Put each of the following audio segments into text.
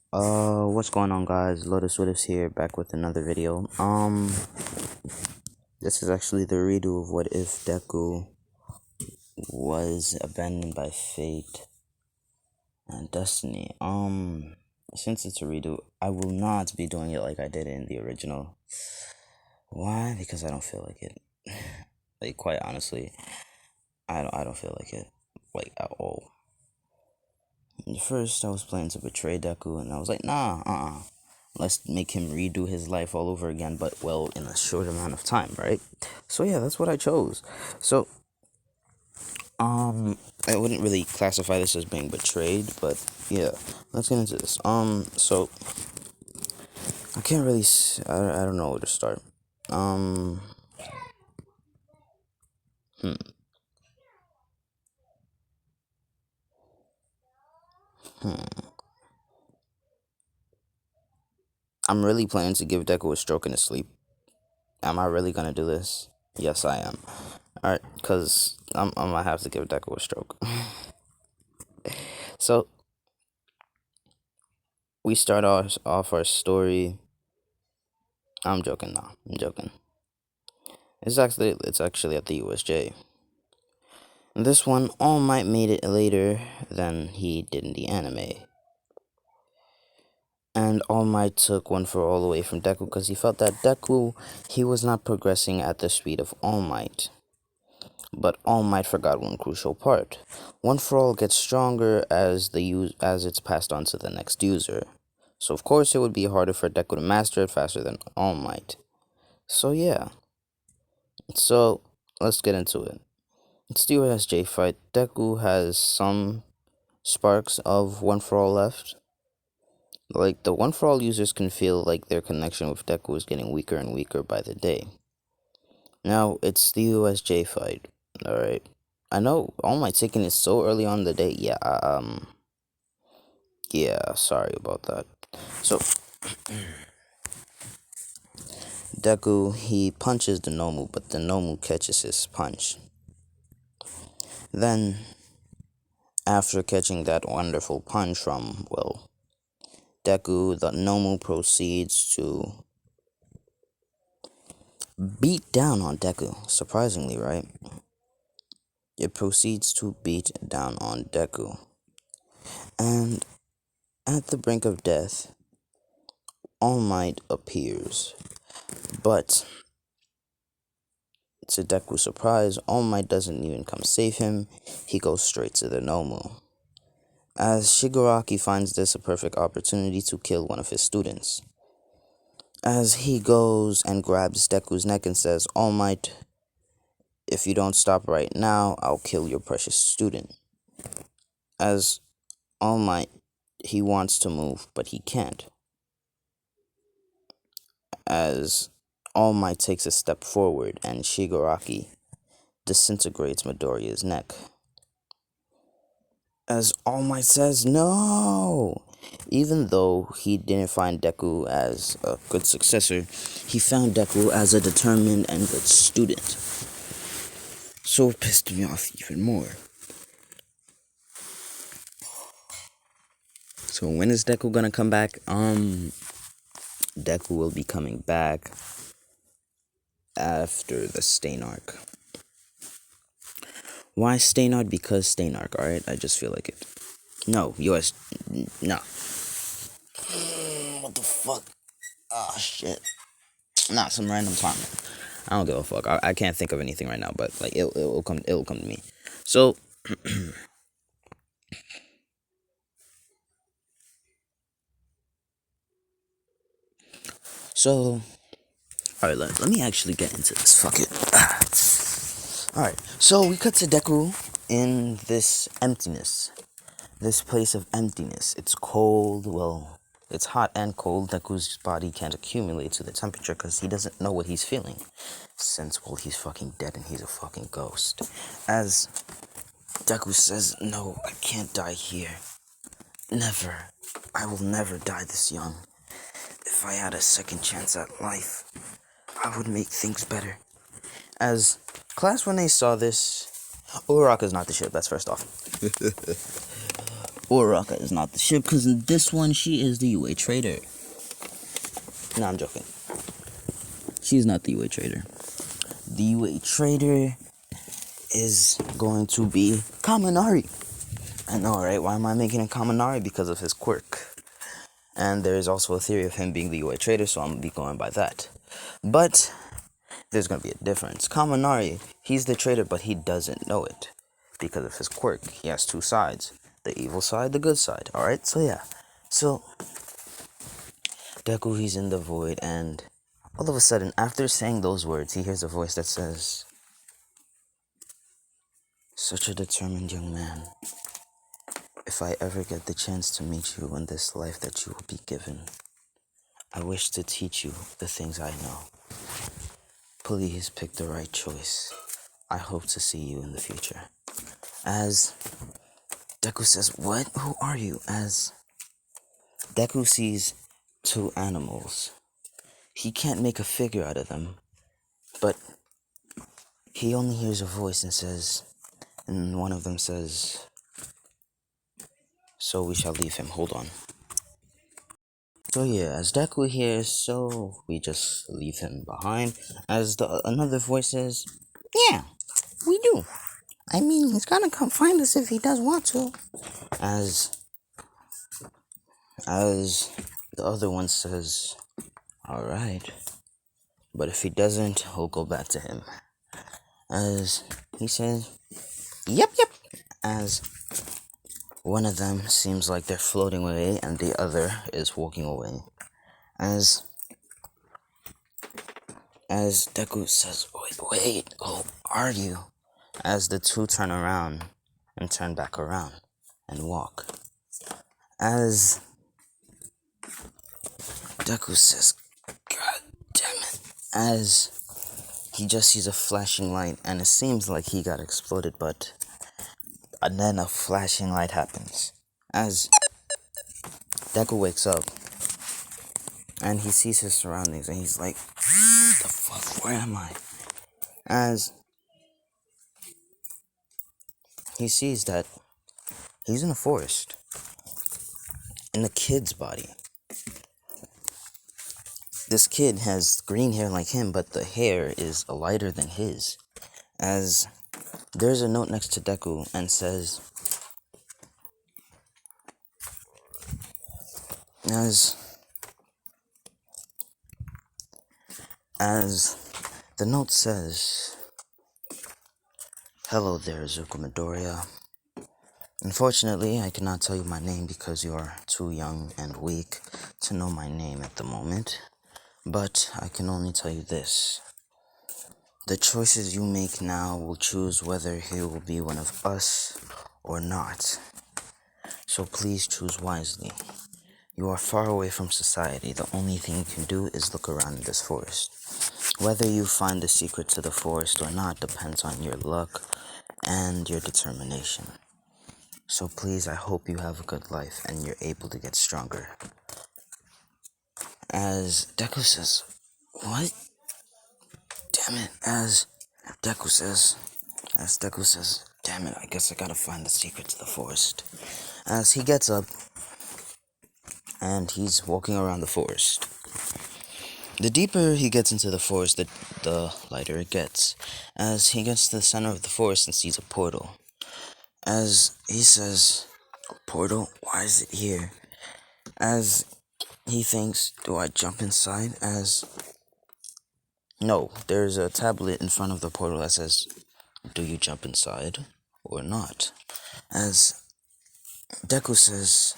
What's going on, guys? Lotus Willis here, back with another video. This is actually the redo of What If Deku was abandoned by fate and destiny. Since it's a redo, I will not be doing it like I did in the original. Why? Because I don't feel like it. Like, quite honestly, I don't feel like it, like, at all. First, I was planning to betray Deku, and I was like, nah, let's make him redo his life all over again, but, well, in a short amount of time, right? So, yeah, that's what I chose. So, I wouldn't really classify this as being betrayed, but, yeah, let's get into this. So, I can't really, I don't know where to start. Um, hmm, hmm. I'm really planning to give Deku a stroke in his sleep. Am I really gonna do this? Yes, I am. Alright, because I'm gonna have to give Deku a stroke. So, we start off our story. I'm joking, nah, I'm joking. It's actually at the USJ. This one, All Might made it later than he did in the anime. And All Might took One for All away from Deku because he felt that Deku, he was not progressing at the speed of All Might. But All Might forgot one crucial part. One for All gets stronger as it's passed on to the next user. So of course it would be harder for Deku to master it faster than All Might. So yeah. So let's get into it. It's the USJ fight. Deku has some sparks of One for All left. Like, the One for All users can feel like their connection with Deku is getting weaker and weaker by the day. Now, it's the USJ fight, alright? I know All Might taking it so early on in the day. Yeah, sorry about that. So, Deku, he punches the Nomu, but the Nomu catches his punch. Then, after catching that wonderful punch from, well, Deku, the Nomu proceeds to beat down on Deku. Surprisingly, right? It proceeds to beat down on Deku. And at the brink of death, All Might appears. But to Deku's surprise, All Might doesn't even come save him. He goes straight to the Nomu. As Shigaraki finds this a perfect opportunity to kill one of his students. As he goes and grabs Deku's neck and says, All Might, if you don't stop right now, I'll kill your precious student. As All Might, he wants to move, but he can't. As All Might takes a step forward and Shigaraki disintegrates Midoriya's neck. As All Might says, no! Even though he didn't find Deku as a good successor, he found Deku as a determined and good student. So it pissed me off even more. So when is Deku gonna come back? Deku will be coming back after the Stain arc. Why Stain arc? Because Stain arc, alright? I just feel like it. No, US. No. What the fuck? Oh, shit. Nah, some random time. I don't give a fuck. I can't think of anything right now, but, like, it'll come to me. So, so, alright, let me actually get into this. Fuck it. Alright, so we cut to Deku in this emptiness. This place of emptiness. It's cold, well, it's hot and cold. Deku's body can't accumulate to the temperature because he doesn't know what he's feeling. Since, well, he's fucking dead and he's a fucking ghost. As Deku says, no, I can't die here. Never. I will never die this young. If I had a second chance at life, I would make things better. As class, when they saw this, Uraraka's not the shit, that's first off. Uraraka is not the ship, because in this one, she is the UA trader. No, I'm joking. She's not the UA trader. The UA trader is going to be Kaminari. I know, right? Why am I making it Kaminari? Because of his quirk. And there is also a theory of him being the UA trader, so I'm going to be going by that. But there's going to be a difference. Kaminari, he's the trader, but he doesn't know it because of his quirk. He has two sides. The evil side, the good side. Alright, so yeah. So, Deku, he's in the void, and all of a sudden, after saying those words, he hears a voice that says, "Such a determined young man. If I ever get the chance to meet you in this life that you will be given, I wish to teach you the things I know. Please pick the right choice. I hope to see you in the future." As Deku says, "What? Who are you?" As Deku sees two animals. He can't make a figure out of them, but he only hears a voice and one of them says, "So we shall leave him." Hold on. So yeah, as Deku hears, "So we just leave him behind," as another voice says, "Yeah, we do. I mean, he's gonna come find us if he does want to." As the other one says, "Alright, but if he doesn't, we'll go back to him." As he says, "Yep, yep." As one of them seems like they're floating away and the other is walking away. As Deku says, wait, who are you?" As the two turn around and turn back around and walk. As Deku says, "God damn it." As he just sees a flashing light and it seems like he got exploded, and then a flashing light happens. As Deku wakes up and he sees his surroundings and he's like, "What the fuck, where am I?" As he sees that he's in a forest, in a kid's body. This kid has green hair like him, but the hair is lighter than his. As there's a note next to Deku and says, as the note says, "Hello there, Zuko Midoriya. Unfortunately, I cannot tell you my name because you are too young and weak to know my name at the moment. But I can only tell you this. The choices you make now will choose whether he will be one of us or not. So please choose wisely. You are far away from society. The only thing you can do is look around in this forest. Whether you find the secret to the forest or not depends on your luck and your determination. So please, I hope you have a good life and you're able to get stronger." As Deku says, "What? Damn it." As Deku says, "Damn it, I guess I gotta find the secret to the forest." As he gets up and he's walking around the forest. The deeper he gets into the forest, the lighter it gets. As he gets to the center of the forest and sees a portal. As he says, "A portal? Why is it here?" As he thinks, "Do I jump inside?" As no, there's a tablet in front of the portal that says, "Do you jump inside or not?" As Deku says,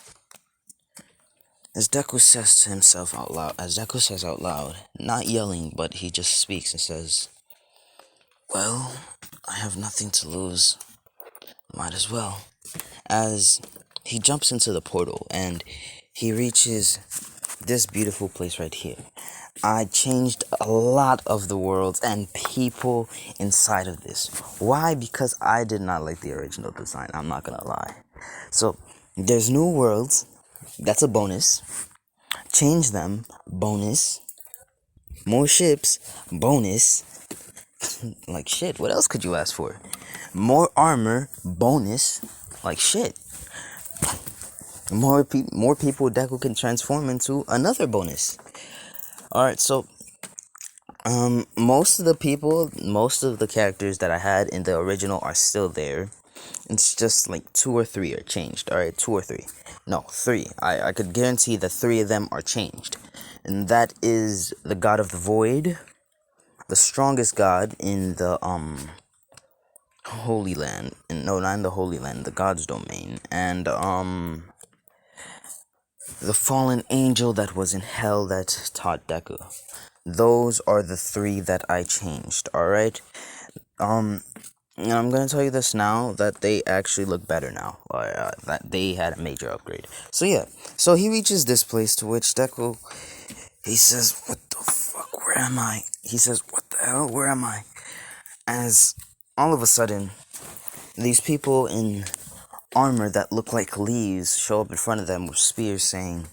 to himself out loud, as Deku says out loud, not yelling, but he just speaks and says, "Well, I have nothing to lose. Might as well." As he jumps into the portal and he reaches this beautiful place right here. I changed a lot of the worlds and people inside of this. Why? Because I did not like the original design. I'm not gonna lie. So, there's new worlds. That's a bonus. Change them. Bonus. More ships. Bonus. Like shit. What else could you ask for? More armor. Bonus. Like shit. more people Deku can transform into another bonus. Alright, so most of the characters that I had in the original are still there. It's just like 2 or 3 are changed. Alright, 2 or 3. No, 3. I could guarantee that 3 of them are changed. And that is the God of the Void, the strongest god in the Holy Land. No, not in the Holy Land, the God's domain. And the fallen angel that was in hell that taught Deku. Those are the 3 that I changed, alright? And I'm gonna tell you this now, that they actually look better now. That they had a major upgrade. So yeah, so he reaches this place to which Deku, he says, "What the fuck, where am I?" He says, "What the hell, where am I?" As all of a sudden, these people in armor that look like leaves show up in front of them with spears saying,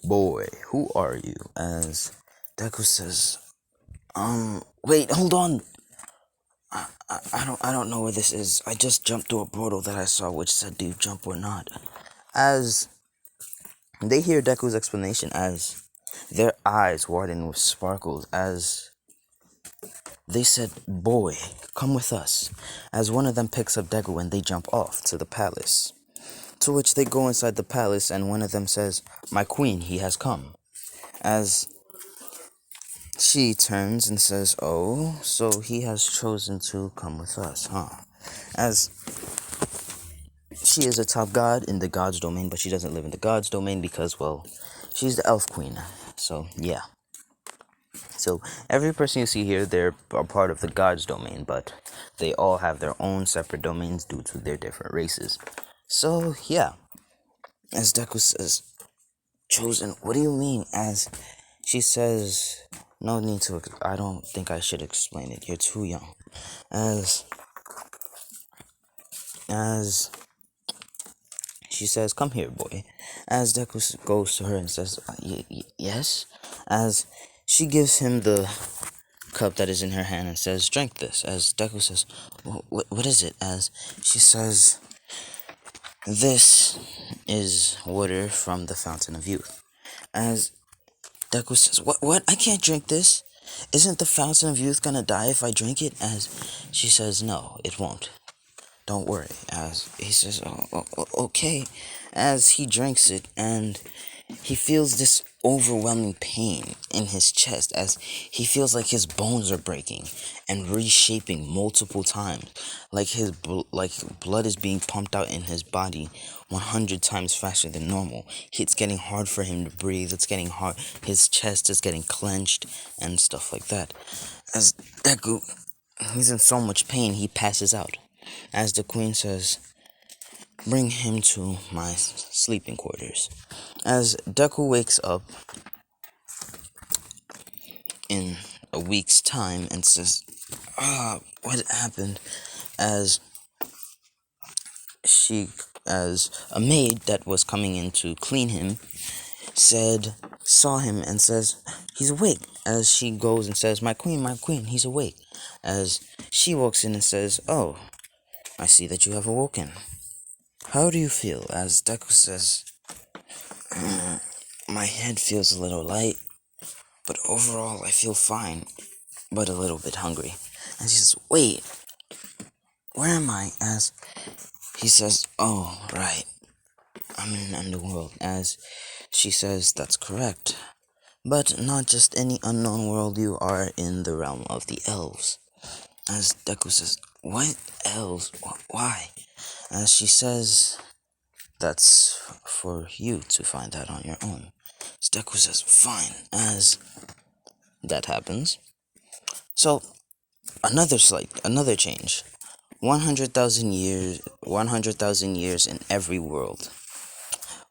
"Boy, who are you?" As Deku says, wait, hold on. I don't know where this is. I just jumped through a portal that I saw which said, "Do you jump or not?" As they hear Deku's explanation, as their eyes widen with sparkles, as they said, "Boy, come with us." As one of them picks up Deku and they jump off to the palace. To which they go inside the palace and one of them says, "My queen, he has come." As she turns and says, "Oh, so he has chosen to come with us, huh?" As she is a top god in the god's domain, but she doesn't live in the god's domain because, well, she's the elf queen. So, yeah. So, every person you see here, they're a part of the god's domain, but they all have their own separate domains due to their different races. So, yeah. As Deku says, "Chosen, what do you mean?" As she says, "No need to, I don't think I should explain it. You're too young." As she says, "Come here, boy." As Deku goes to her and says, "Yes." As she gives him the cup that is in her hand and says, "Drink this." As Deku says, what is it?" As she says, "This is water from the fountain of youth." As Deku says, What? I can't drink this. Isn't the fountain of youth gonna die if I drink it?" As she says, "No, it won't. Don't worry." As he says, "Okay." As he drinks it, and he feels this overwhelming pain in his chest, as he feels like his bones are breaking and reshaping multiple times, like like blood is being pumped out in his body 100 times faster than normal. It's getting hard for him to breathe. It's getting hard. His chest is getting clenched and stuff like that. As Deku, he's in so much pain, he passes out. As the queen says, "Bring him to my sleeping quarters." As Deku wakes up in a week's time and says, "What happened?" As as a maid that was coming in to clean him saw him and says, "He's awake." As she goes and says, my queen, he's awake." As she walks in and says, "Oh, I see that you have awoken. How do you feel?" As Deku says, "My head feels a little light, but overall I feel fine, but a little bit hungry." And she says, "Wait, where am I?" As he says, "Oh, right, I'm in an underworld." As she says, "That's correct. But not just any unknown world, you are in the realm of the elves." As Deku says, "What elves? Why?" As she says, "That's for you to find out on your own." As Deku says, "Fine." As that happens. So, another change. 100,000 years in every world.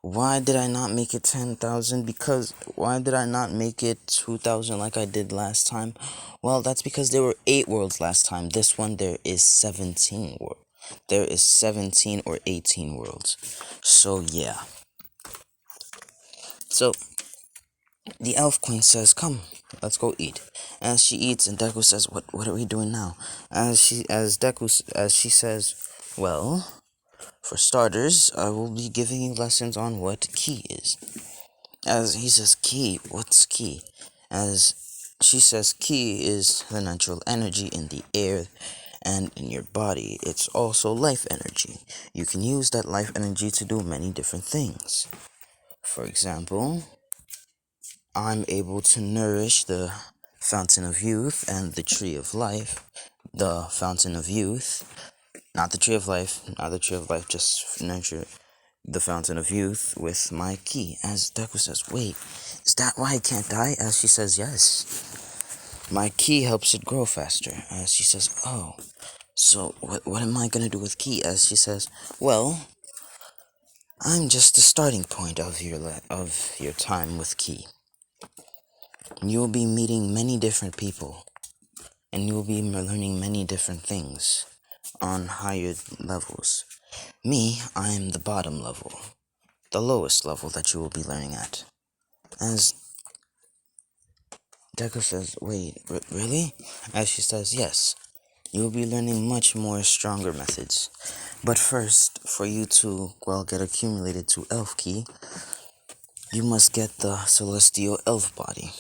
Why did I not make it 10,000? Because why did I not make it 2,000 like I did last time? Well, that's because there were 8 worlds last time. This one there is 17 worlds. There is 17 or 18 worlds. So yeah. So the elf queen says, "Come, let's go eat." As she eats, and Deku says, "What are we doing now?" As she says, "Well, For starters, I will be giving you lessons on what ki is. As he says, ki, what's ki? As she says, ki is the natural energy in the air and in your body. It's also life energy. You can use that life energy to do many different things. For example, I'm able to nourish the fountain of youth and the tree of life. The fountain of youth, not the tree of life, not the tree of life, just nurture the fountain of youth with my ki. As Deku says, wait, is that why I can't die? As she says, yes. My ki helps it grow faster. As she says, oh, so what am I gonna do with ki? As she says, well, I'm just the starting point of your time with ki. You'll be meeting many different people, and you'll be learning many different things on higher levels. Me, I am the bottom level, the lowest level that you will be learning at. As Deku says, wait, really? As she says, yes, you will be learning much more stronger methods. But first, for you to, well, get accumulated to elf ki, you must get the celestial elf body.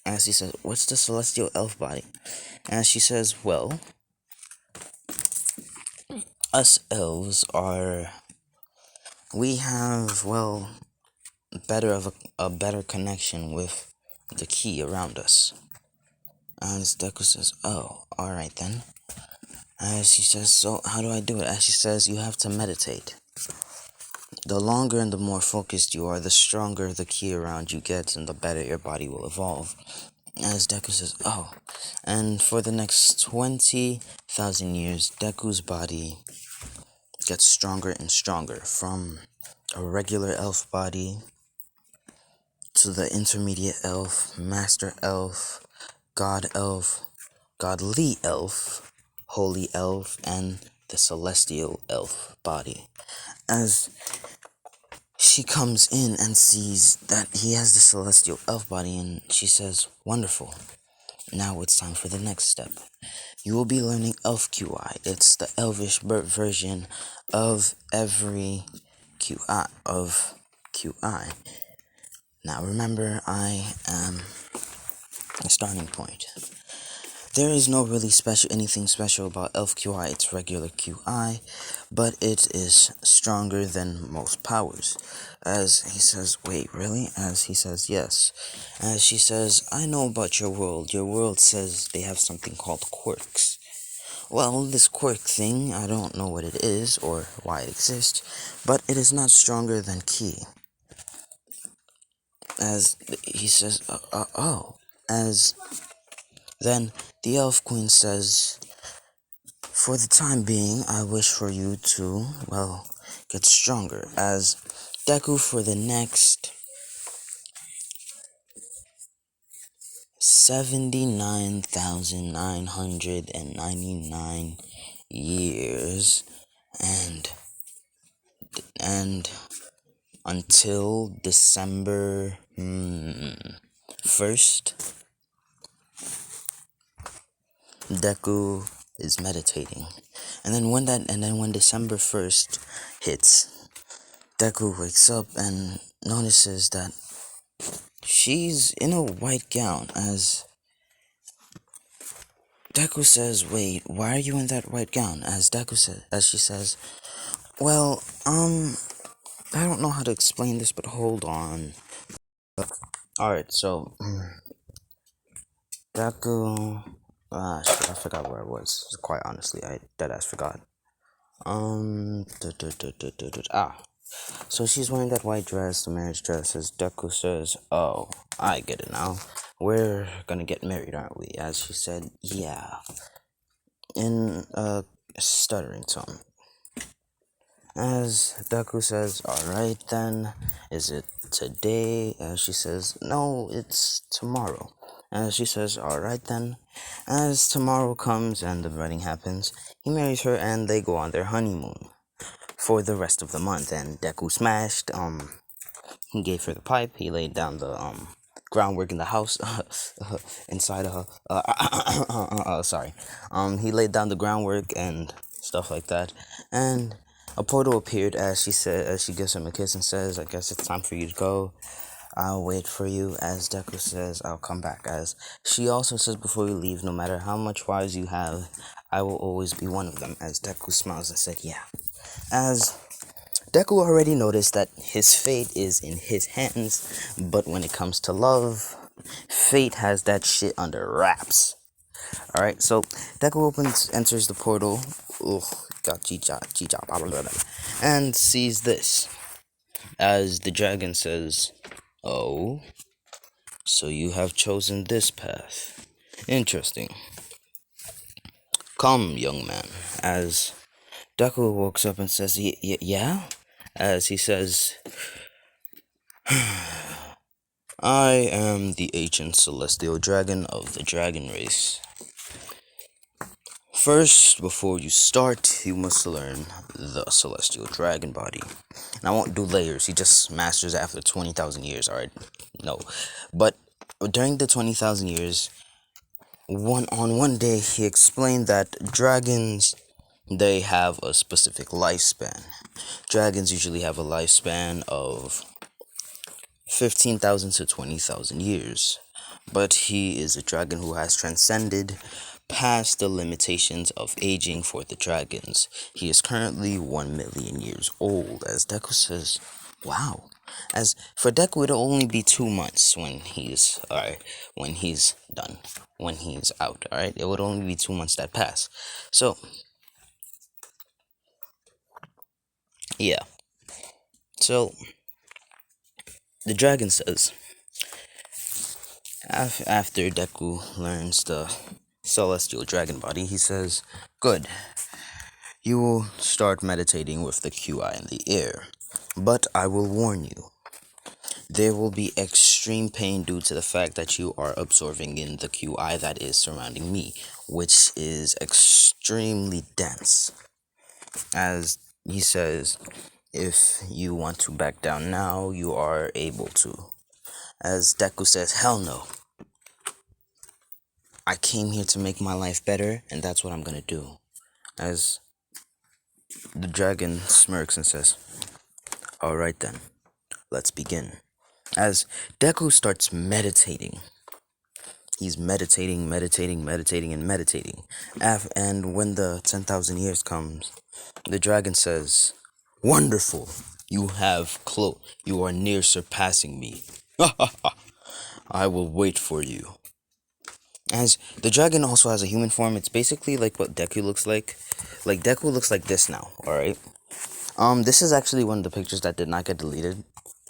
As he says, what's the celestial elf body? As she says, well, us elves are, we have, well, a better connection with the ki around us. As Deku says, oh, alright then. As she says, so how do I do it? As she says, you have to meditate. The longer and the more focused you are, the stronger the ki around you gets and the better your body will evolve. As Deku says, oh, and for the next 20,000 years, Deku's body gets stronger and stronger, from a regular elf body to the intermediate elf, master elf, god elf, godly elf, holy elf, and the celestial elf body. As she comes in and sees that he has the celestial elf body, and she says, wonderful. Now it's time for the next step. You will be learning Elf QI. It's the elvish version of every QI. Now remember, I am a starting point. There is no really anything special about Elf QI. It's regular QI, but it is stronger than most powers. As he says, wait, really? As he says, yes. As she says, I know about your world. Your world says they have something called quirks. Well, this quirk thing, I don't know what it is or why it exists, but it is not stronger than ki. As he says, oh. As then the Elf Queen says, for the time being, I wish for you to, well, get stronger. As Deku, for the next 79,999 years and until December 1st, Deku is meditating. And then when December 1st hits, Deku wakes up and notices that she's in a white gown. As Deku says, wait, why are you in that white gown? As she says, well, I don't know how to explain this, but hold on. Alright, so Deku, shit, I forgot where I was. Quite honestly, I deadass forgot. So she's wearing that white dress, the marriage dress. As Deku says, oh, I get it now. We're gonna get married, aren't we? As she said, yeah, in a stuttering tone. As Deku says, alright then, is it today? As she says, no, it's tomorrow. As she says, alright then. As tomorrow comes and the wedding happens, he marries her and they go on their honeymoon for the rest of the month. And Deku smashed, he gave her the pipe, he laid down the groundwork in the house inside of her sorry, he laid down the groundwork and stuff like that. And A portal appeared as she gives him a kiss and says, "I guess it's time for you to go. I'll wait for you." As Deku says, "I'll come back." As she also says, "Before you leave, no matter how much wives you have, I will always be one of them." As Deku smiles and said, "Yeah." As Deku already noticed that his fate is in his hands, but when it comes to love, fate has that shit under wraps. Alright, so Deku enters the portal, ugh, got blah, blah, blah, blah, and sees this. As the dragon says, "Oh, so you have chosen this path. Interesting. Come, young man." As Deku walks up and says, "Yeah?" As he says, "I am the ancient celestial dragon of the dragon race. First, before you start, you must learn the celestial dragon body." And I won't do layers, he just masters it after 20,000 years, alright? No. But during the 20,000 years, one day, he explained that dragons, they have a specific lifespan. Dragons usually have a lifespan of 15,000 to 20,000 years. But he is a dragon who has transcended past the limitations of aging for the dragons. He is currently 1 million years old. As Deku says, "Wow." As for Deku, it'll only be 2 months when he's done. When he's out, alright? It would only be 2 months that pass. So, yeah. So, the dragon says, after Deku learns the celestial dragon body, he says, "Good. You will start meditating with the QI in the air. But I will warn you, there will be extreme pain due to the fact that you are absorbing in the QI that is surrounding me, which is extremely dense." As he says, "If you want to back down now, you are able to." As Deku says, "Hell no. I came here to make my life better, and that's what I'm gonna do." As the dragon smirks and says, "Alright then, let's begin." As Deku starts meditating, he's meditating, and meditating. And when the 10,000 years comes, the dragon says, "Wonderful! You are near surpassing me. I will wait for you." As the dragon also has a human form, it's basically like what Deku looks like. Like, Deku looks like this now, alright? This is actually one of the pictures that did not get deleted.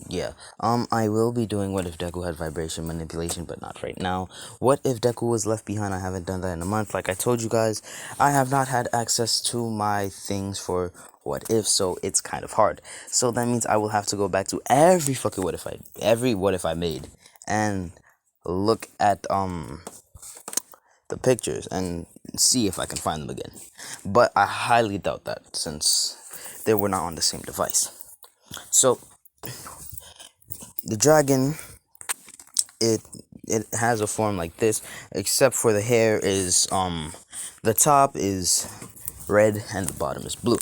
Yeah. I will be doing What If Deku had vibration manipulation, but not right now. What If Deku was left behind? I haven't done that in a month. Like I told you guys, I have not had access to my things for What If, so it's kind of hard. So that means I will have to go back to every fucking every What If I made, and look at, the pictures and see if I can find them again. But I highly doubt that, since they were not on the same device. So, the dragon, it has a form like this, except for the hair is the top is red and the bottom is blue.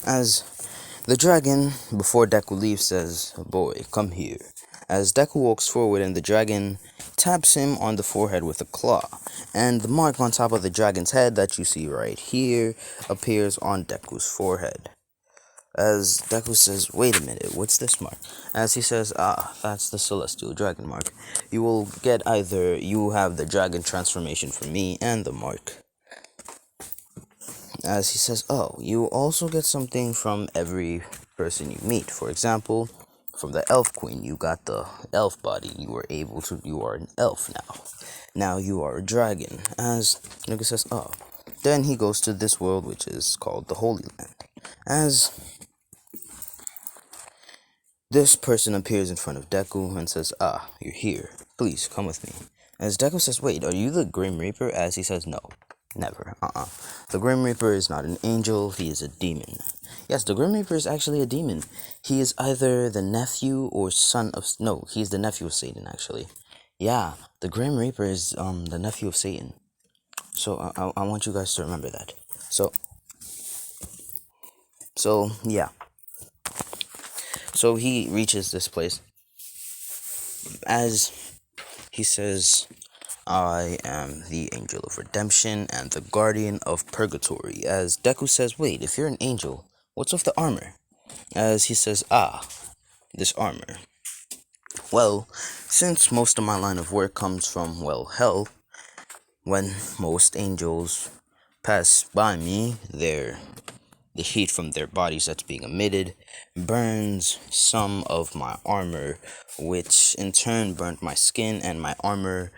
As the dragon, before Deku leaves, says, "Boy, come here." As Deku walks forward, and the dragon taps him on the forehead with a claw, and the mark on top of the dragon's head that you see right here appears on Deku's forehead. As Deku says, "Wait a minute, what's this mark?" As he says, "That's the celestial dragon mark. You will get either you have the dragon transformation from me and the mark." As he says, "Oh, you also get something from every person you meet. For example, from the elf queen, you got the elf body. You are an elf now. Now you are a dragon." As Nigga says, "Oh." Then he goes to this world, which is called the Holy Land. As this person appears in front of Deku and says, "You're here. Please, come with me." As Deku says, "Wait, are you the Grim Reaper?" As he says, "No, never, The Grim Reaper is not an angel, he is a demon." Yes, the Grim Reaper is actually a demon. He is either the nephew or son of... No, he's the nephew of Satan, actually. Yeah, the Grim Reaper is, the nephew of Satan. So, I want you guys to remember that. So, So, yeah. So he reaches this place. As he says, I am the angel of redemption and the guardian of purgatory. As Deku says, wait, if you're an angel, what's with the armor? As he says, this armor. Well, since most of my line of work comes from, well, hell, when most angels pass by me, the heat from their bodies that's being emitted burns some of my armor, which in turn burnt my skin, and my armor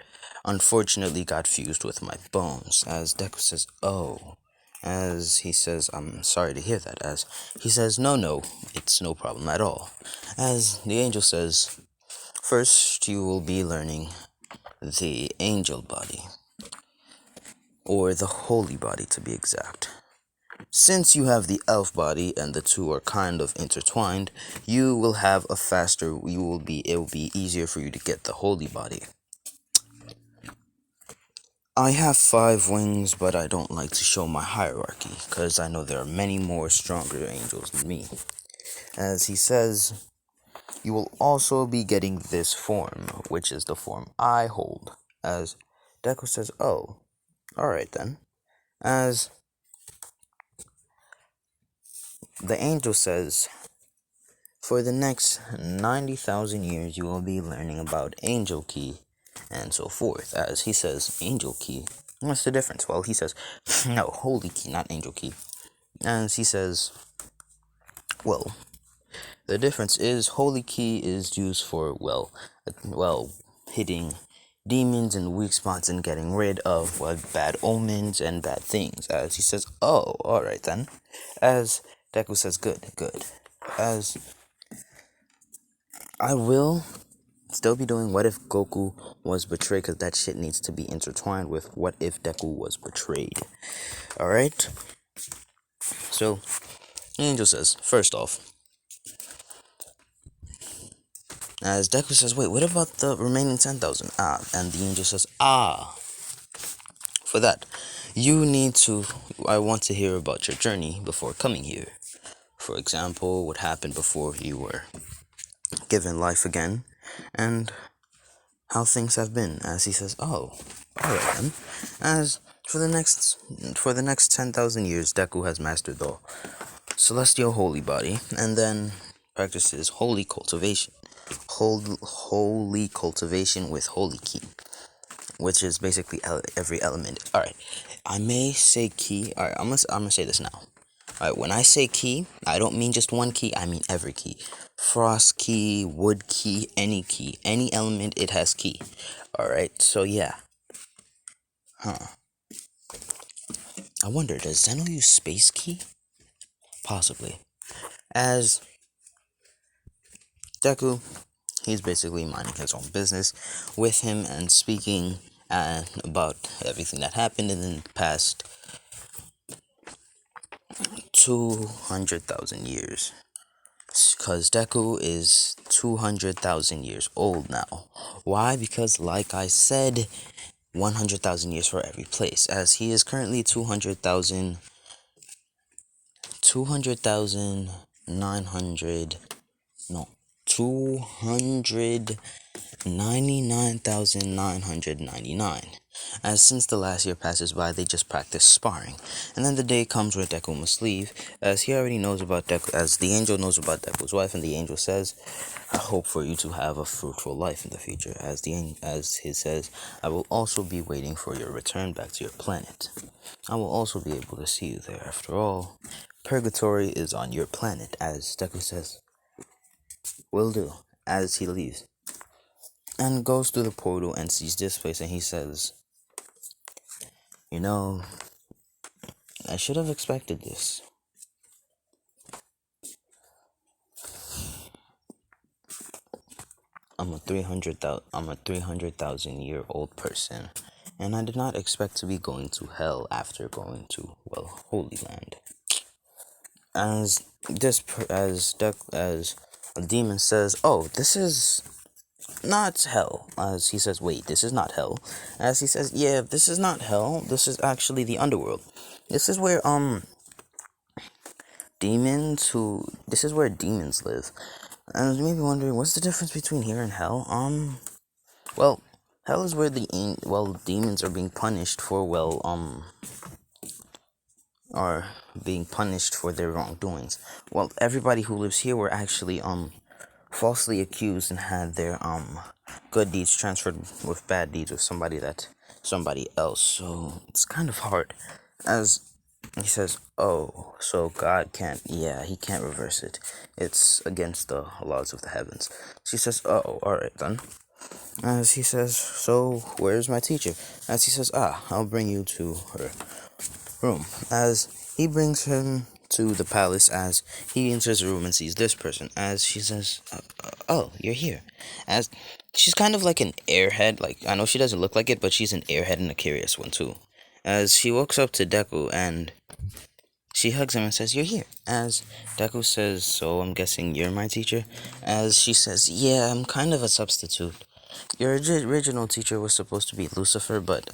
unfortunately got fused with my bones. As Deku says, oh. As he says, I'm sorry to hear that. As he says, no, it's no problem at all. As the angel says, first you will be learning the angel body, or the holy body to be exact. Since you have the elf body and the two are kind of intertwined, you will have a faster, it will be easier for you to get the holy body. I have 5 wings, but I don't like to show my hierarchy, because I know there are many more stronger angels than me. As he says, you will also be getting this form, which is the form I hold. As Deku says, oh, alright then. As the angel says, for the next 90,000 years, you will be learning about Angel Key and so forth. As he says, Angel Key. What's the difference? Well, he says, no, Holy Key, not Angel Key. As he says, well, the difference is Holy Key is used for, well, hitting demons and weak spots and getting rid of bad omens and bad things. As he says, oh, alright then. As Deku says, good. As I will still be doing what if Goku was betrayed, because that shit needs to be intertwined with what if Deku was betrayed. Alright? So, Angel says, first off, as Deku says, wait, what about the remaining 10,000? And the angel says, for that, I want to hear about your journey before coming here. For example, what happened before you were given life again, and how things have been. As he says, oh, alright then. As for the next 10,000 years, Deku has mastered the celestial holy body, and then practices holy cultivation. Holy cultivation with holy ki, which is basically every element. Alright, I may say ki. Alright, I'm gonna say this now. Alright, when I say ki, I don't mean just one key, I mean every key. Frost key, wood key, any element, it has key. Alright, so yeah. I wonder, does Zeno use space key? Possibly. As Deku, he's basically minding his own business with him and speaking about everything that happened in the past 200,000 years. Because Deku is 200,000 years old now. Why? Because, like I said, 100,000 years for every place. As he is currently 299,999. As since the last year passes by, they just practice sparring. And then the day comes where Deku must leave, as he already knows about Deku, as the angel knows about Deku's wife, and the angel says, I hope for you to have a fruitful life in the future. As he says, I will also be waiting for your return back to your planet. I will also be able to see you there. After all, purgatory is on your planet, as Deku says. Will do. As he leaves and goes through the portal and sees this place, and he says, you know, I should have expected this. I'm a 300,000 year old person, and I did not expect to be going to hell after going to, well, Holy Land. As a demon says, oh, this is not hell. As he says, wait, this is not hell. As he says, yeah, this is not hell. This is actually the underworld. This is where demons who. This is where demons live. And I was maybe wondering, what's the difference between here and hell? Well, hell is where demons are being punished for, are being punished for their wrongdoings. Well, everybody who lives here were actually, falsely accused and had their, good deeds transferred with bad deeds with somebody else. So, it's kind of hard. As he says, oh, so God can't, yeah, he can't reverse it. It's against the laws of the heavens. She says, oh, alright then. As he says, so where's my teacher? As he says, I'll bring you to her room. As he brings him to the palace, as he enters the room and sees this person, as she says, oh, you're here. As she's kind of like an airhead, like, I know she doesn't look like it, but she's an airhead and a curious one too. As she walks up to Deku and she hugs him and says, you're here. As Deku says, so I'm guessing you're my teacher? As she says, yeah, I'm kind of a substitute. Your original teacher was supposed to be Lucifer, but,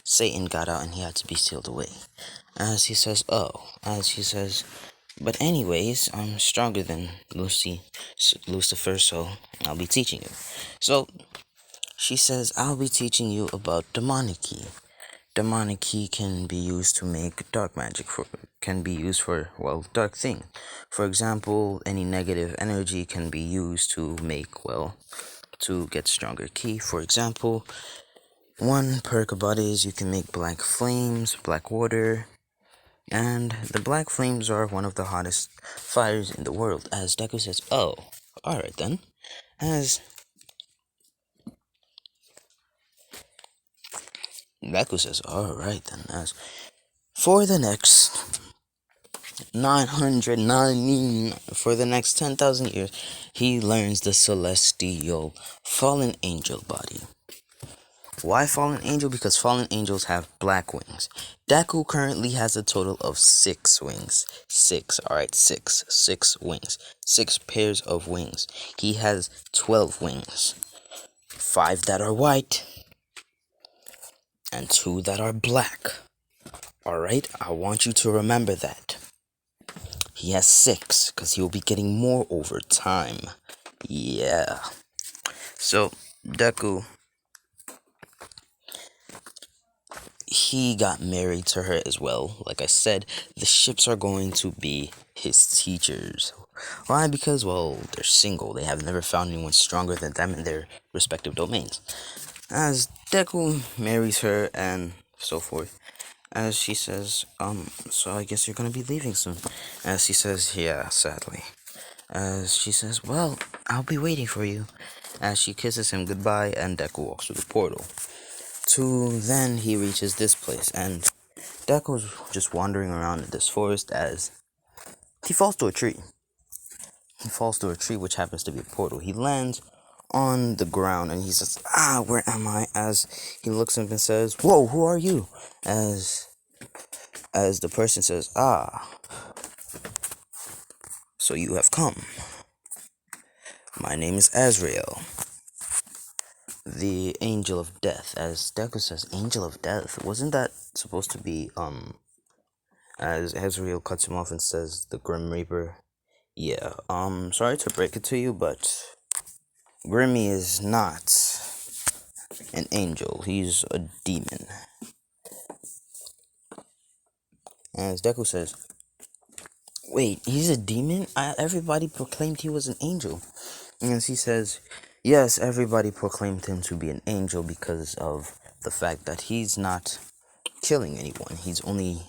Satan got out and he had to be sealed away. As he says, oh. As she says, but anyways, I'm stronger than Lucifer, so I'll be teaching you. So, she says, I'll be teaching you about demonic key. Demonic key can be used to make dark magic, can be used for, dark thing. For example, any negative energy can be used to make, to get stronger key. For example, one perk about it is you can make black flames, black water, and the black flames are one of the hottest fires in the world. As Deku says, oh, alright then. As Deku says, alright then. As for the next 10,000 years, he learns the celestial fallen angel body. Why fallen angel? Because fallen angels have black wings. Deku currently has a total of 6 wings. 6, alright, 6. 6 wings. 6 pairs of wings. He has 12 wings. 5 that are white, and 2 that are black. Alright, I want you to remember that. He has 6, because he will be getting more over time. Yeah. So, Deku, he got married to her as well. Like I said, the ships are going to be his teachers. Why? Because, they're single. They have never found anyone stronger than them in their respective domains. As Deku marries her and so forth, as she says, so I guess you're gonna be leaving soon. As he says, yeah, sadly. As she says, well, I'll be waiting for you. As she kisses him goodbye and Deku walks through the portal. Then he reaches this place, and Deku's just wandering around in this forest as he falls to a tree. He falls to a tree, which happens to be a portal. He lands on the ground, and he says, where am I? As he looks up and says, whoa, who are you? As the person says, so you have come. My name is Azrael, the Angel of Death. As Deku says, Angel of Death? Wasn't that supposed to be, as Azrael cuts him off and says, the Grim Reaper? Yeah, sorry to break it to you, but Grimmy is not an angel. He's a demon. As Deku says, wait, he's a demon? Everybody proclaimed he was an angel. And he says, yes, everybody proclaimed him to be an angel because of the fact that he's not killing anyone. He's only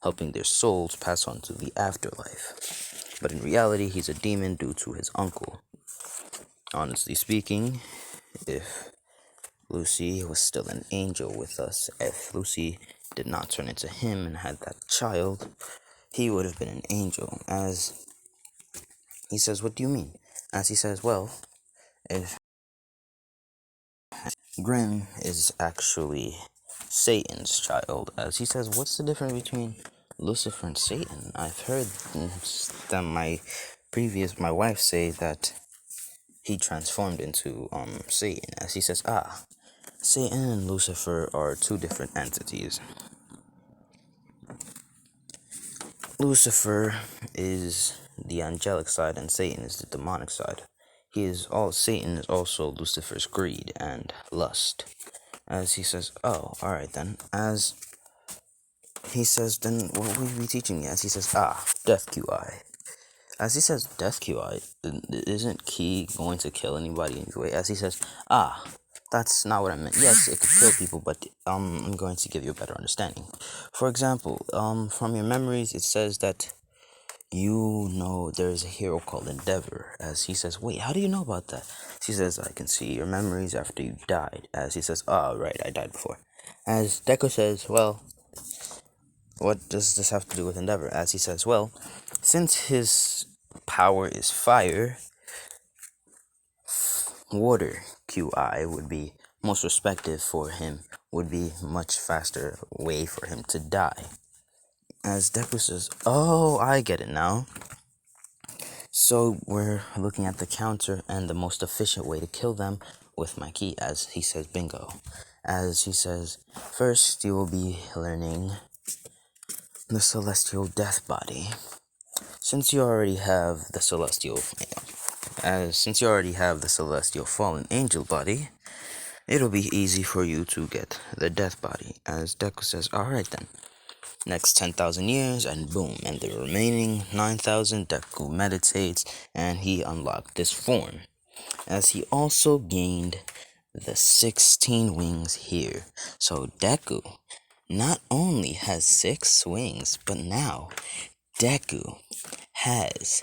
helping their souls pass on to the afterlife. But in reality, he's a demon due to his uncle. Honestly speaking, if Lucy was still an angel with us, if Lucy did not turn into him and had that child, he would have been an angel. As he says, what do you mean? As he says, well, if Grim is actually Satan's child. As he says, what's the difference between Lucifer and Satan? I've heard that my wife say that he transformed into Satan. As he says, Satan and Lucifer are 2 different entities. Lucifer is the angelic side and Satan is the demonic side. Satan is also Lucifer's greed and lust. As he says, oh, alright then. As he says, then what will you be teaching me? As he says, death QI. As he says, death QI, isn't Key going to kill anybody anyway? As he says, that's not what I meant. Yes, it could kill people, but I'm going to give you a better understanding. For example, from your memories, it says that you know there's a hero called Endeavor. As he says, wait, how do you know about that? She says, I can see your memories after you died. As he says, right, I died before. As Deku says, well, what does this have to do with Endeavor? As he says, well, since his power is fire, water QI would be most respective for him, would be much faster way for him to die. As Deku says, oh, I get it now. So we're looking at the counter and the most efficient way to kill them with my key, as he says, bingo. As he says, first you will be learning the celestial death body. Since you already have the celestial fallen angel body, it'll be easy for you to get the death body. As Deku says, alright then. Next 10,000 years, and boom, and the remaining 9,000, Deku meditates, and he unlocked this form. As he also gained the 16 wings here. So Deku not only has 6 wings, but now Deku has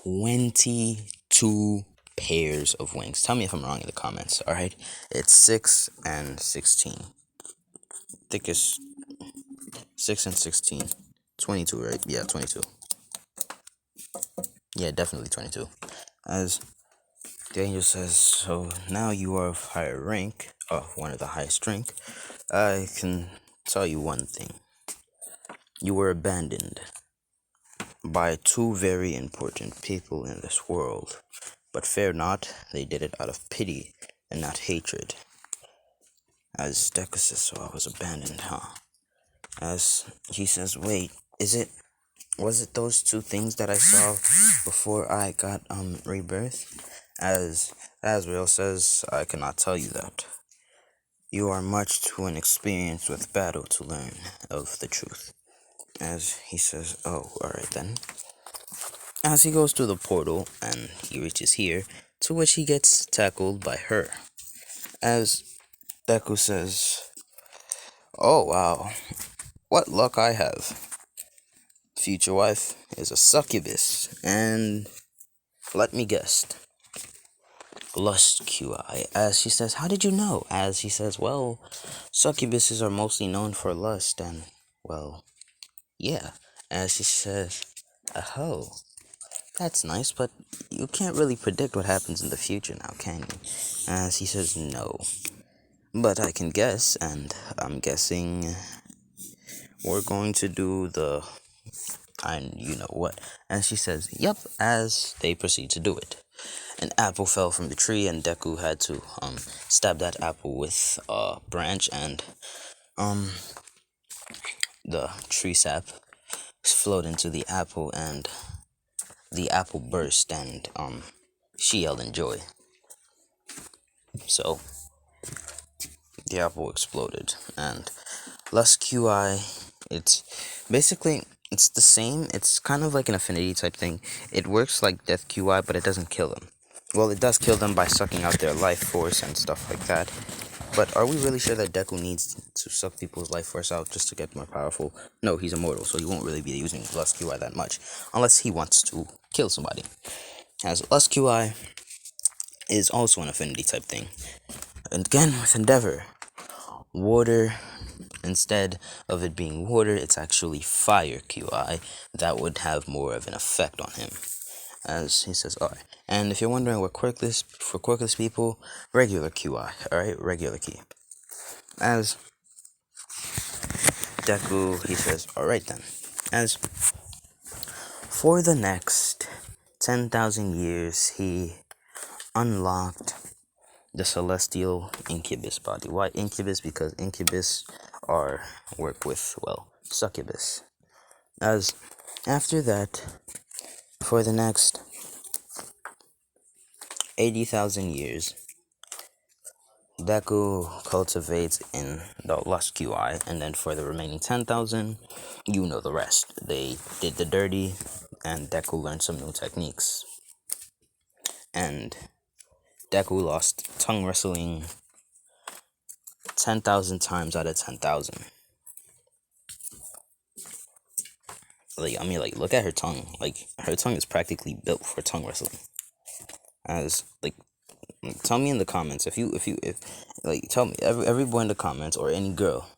22 pairs of wings. Tell me if I'm wrong in the comments, alright? It's 6 and 16. I think it's 6 and 16. 22, right? Yeah, 22. Yeah, definitely 22. As the angel says, so now you are of higher rank, one of the highest rank. I can tell you one thing. You were abandoned by 2 very important people in this world. But fear not, they did it out of pity and not hatred. As Deku says, so I was abandoned, huh? As he says, wait, was it those 2 things that I saw before I got rebirth? As Asriel says, I cannot tell you that. You are much too inexperienced with battle to learn of the truth. As he says, oh, alright then. As he goes through the portal and he reaches here, to which he gets tackled by her. As Deku says, oh wow, what luck I have. Future wife is a succubus, and let me guess, lust QI. As she says, how did you know? As he says, well, succubuses are mostly known for lust, and, well, yeah. As she says, oh, that's nice, but you can't really predict what happens in the future now, can you? As he says, no. But I can guess, and I'm guessing we're going to do the you know what. And she says, yep, as they proceed to do it. An apple fell from the tree, and Deku had to stab that apple with a branch, and the tree sap flowed into the apple, and the apple burst, and she yelled in joy. So the apple exploded, and Lust QI, it's basically, it's the same. It's kind of like an affinity type thing. It works like Death QI, but it doesn't kill them. Well, it does kill them by sucking out their life force and stuff like that. But are we really sure that Deku needs to suck people's life force out just to get more powerful? No, he's immortal, so he won't really be using Lust QI that much, unless he wants to kill somebody. As Lust QI is also an affinity type thing. And again, with Endeavor, water, instead of it being water, it's actually fire QI that would have more of an effect on him. As he says, alright. And if you're wondering what quirkless, for quirkless people, regular QI, alright, regular key. As Deku, he says, alright then. As for the next 10,000 years, he unlocked the celestial incubus body. Why incubus? Because incubus work with, well, succubus. As after that, for the next 80,000 years, Deku cultivates in the Lust QI, and then for the remaining 10,000, you know the rest. They did the dirty, and Deku learned some new techniques. And Deku lost tongue wrestling 10,000 times out of 10,000. Like, look at her tongue. Like, her tongue is practically built for tongue wrestling. As, like, tell me in the comments tell me, every boy in the comments, or any girl,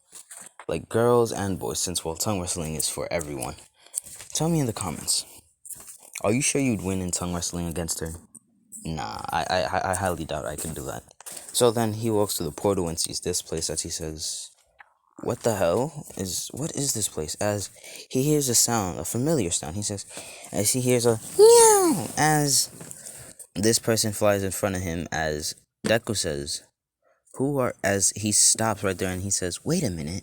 like, girls and boys, since, well, tongue wrestling is for everyone. Tell me in the comments, are you sure you'd win in tongue wrestling against her? Nah, I highly doubt I can do that. So then he walks to the portal and sees this place, as he says, what is this place? As he hears a sound, a familiar sound, he says, as he hears a meow, as this person flies in front of him, as Deku says, as he stops right there and he says, wait a minute,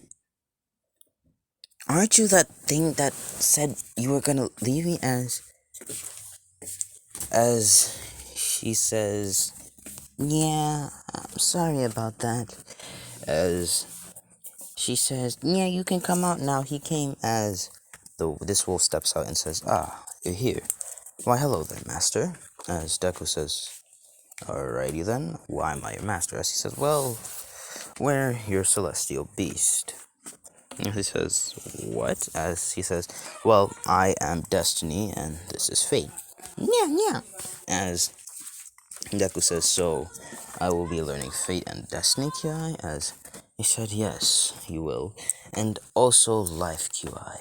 aren't you that thing that said you were gonna leave me? As she says, yeah, I'm sorry about that. As she says, yeah, you can come out now. He came. As this wolf steps out and says, ah, you're here. Why, hello there, master. As Deku says, alrighty then, why am I your master? As he says, well, we're your celestial beast. And he says, what? As he says, well, I am destiny and this is fate. Yeah, yeah. As Deku says, so I will be learning fate and destiny QI? As he said, yes, you will. And also life QI.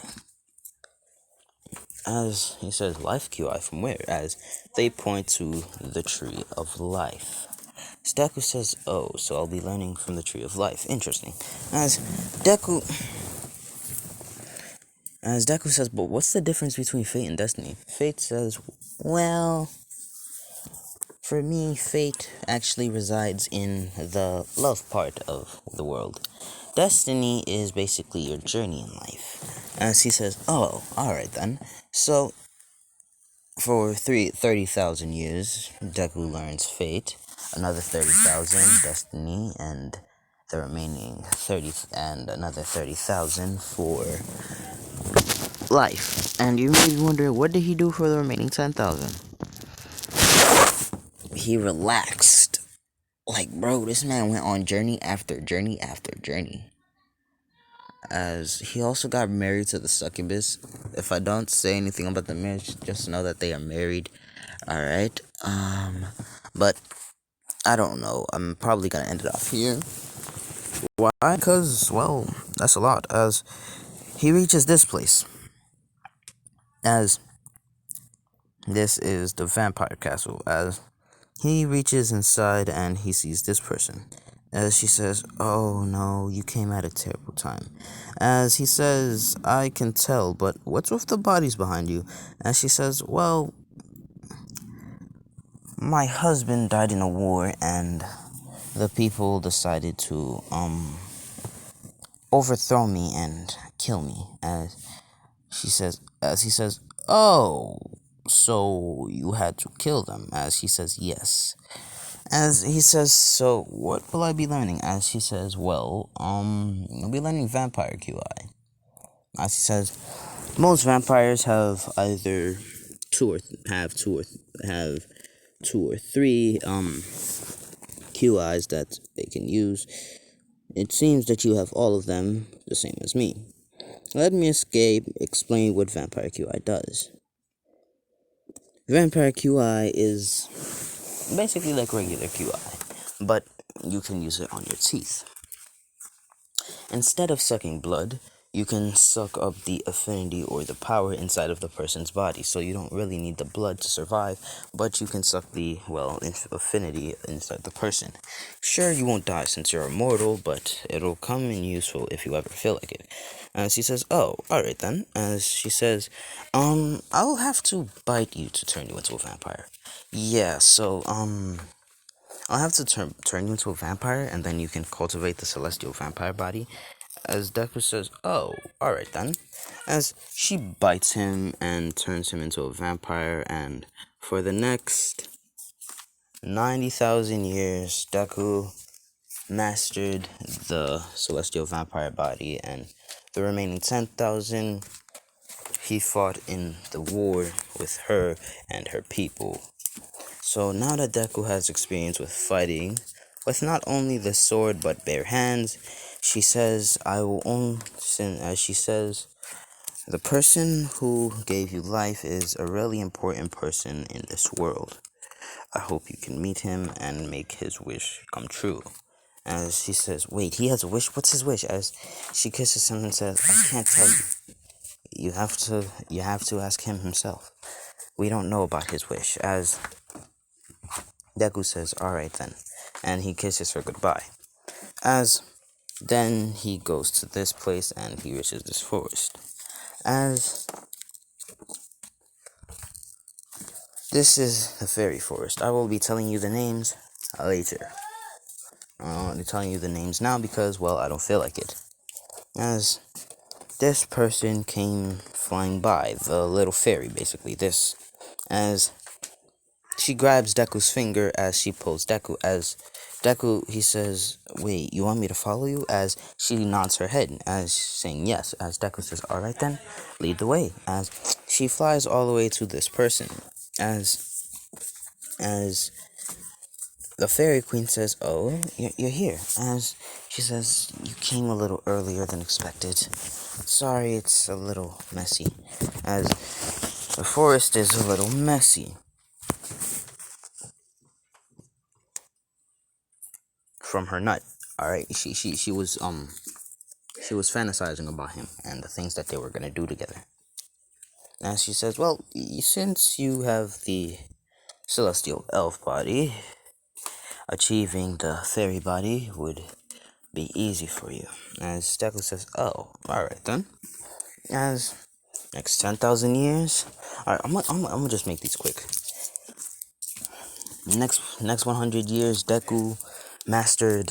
As he says, life QI from where? As they point to the tree of life. Deku says, oh, so I'll be learning from the tree of life. Interesting. Deku says, but what's the difference between fate and destiny? Fate says, well, for me, fate actually resides in the love part of the world. Destiny is basically your journey in life. As he says, oh, alright then. So, for 30,000 years, Deku learns fate, another 30,000 destiny, and the remaining 30 and another 30,000 for life. And you may be wondering, what did he do for the remaining 10,000? He relaxed. Like, bro, this man went on journey after journey after journey. As he also got married to the succubus. If I don't say anything about the marriage, just know that they are married. Alright. But I don't know. I'm probably gonna end it off here. Why? Because, well, that's a lot. As he reaches this place. As this is the vampire castle. As he reaches inside and he sees this person. As she says, oh no, you came at a terrible time. As he says, I can tell, but what's with the bodies behind you? As she says, well, my husband died in a war and the people decided to, overthrow me and kill me. As he says, oh, so you had to kill them. As he says, yes. As he says, so what will I be learning? As he says, well, I'll be learning vampire QI. As he says, most vampires have either have two or three QIs that they can use. It seems that you have all of them, the same as me. Let me explain what vampire QI does. Vampire QI is basically like regular QI, but you can use it on your teeth. Instead of sucking blood, you can suck up the affinity or the power inside of the person's body. So you don't really need the blood to survive, but you can suck the, well, affinity inside the person. Sure, you won't die since you're immortal, but it'll come in useful if you ever feel like it. As he says, oh, alright then. As she says, I'll have to bite you to turn you into a vampire. Yeah, so, I'll have to turn you into a vampire, and then you can cultivate the celestial vampire body. as Deku says, "Oh, alright then." As she bites him and turns him into a vampire, and for the next 90,000 years, Deku mastered the celestial vampire body, and the remaining 10,000 he fought in the war with her and her people. So now that Deku has experience with fighting, with not only the sword but bare hands, she says, "I will own," as she says, "the person who gave you life is a really important person in this world. I hope you can meet him and make his wish come true." As she says, "Wait, he has a wish? What's his wish?" As she kisses him and says, "I can't tell you. You have to ask him himself. We don't know about his wish." As Deku says, "Alright then," and he kisses her goodbye. As then he goes to this place and he reaches this forest. As this is the fairy forest, I will be telling you the names later. I'm not telling you the names now because, well, I don't feel like it. As this person came flying by, the little fairy, basically, as she grabs Deku's finger as she pulls Deku. As Deku, he says, "Wait, you want me to follow you?" As she nods her head, as saying yes. As Deku says, "Alright then, lead the way." As she flies all the way to this person. As the fairy queen says, "Oh, you're here." As she says, "You came a little earlier than expected. Sorry, it's a little messy." As the forest is a little messy. From her nut. Alright, she was fantasizing about him and the things that they were gonna do together. And she says, "Well, since you have the celestial elf body, achieving the fairy body would be easy for you." As Deku says, "Oh, alright then." As next 10,000 years, alright, I'm gonna just make these quick. Next 100 years, Deku mastered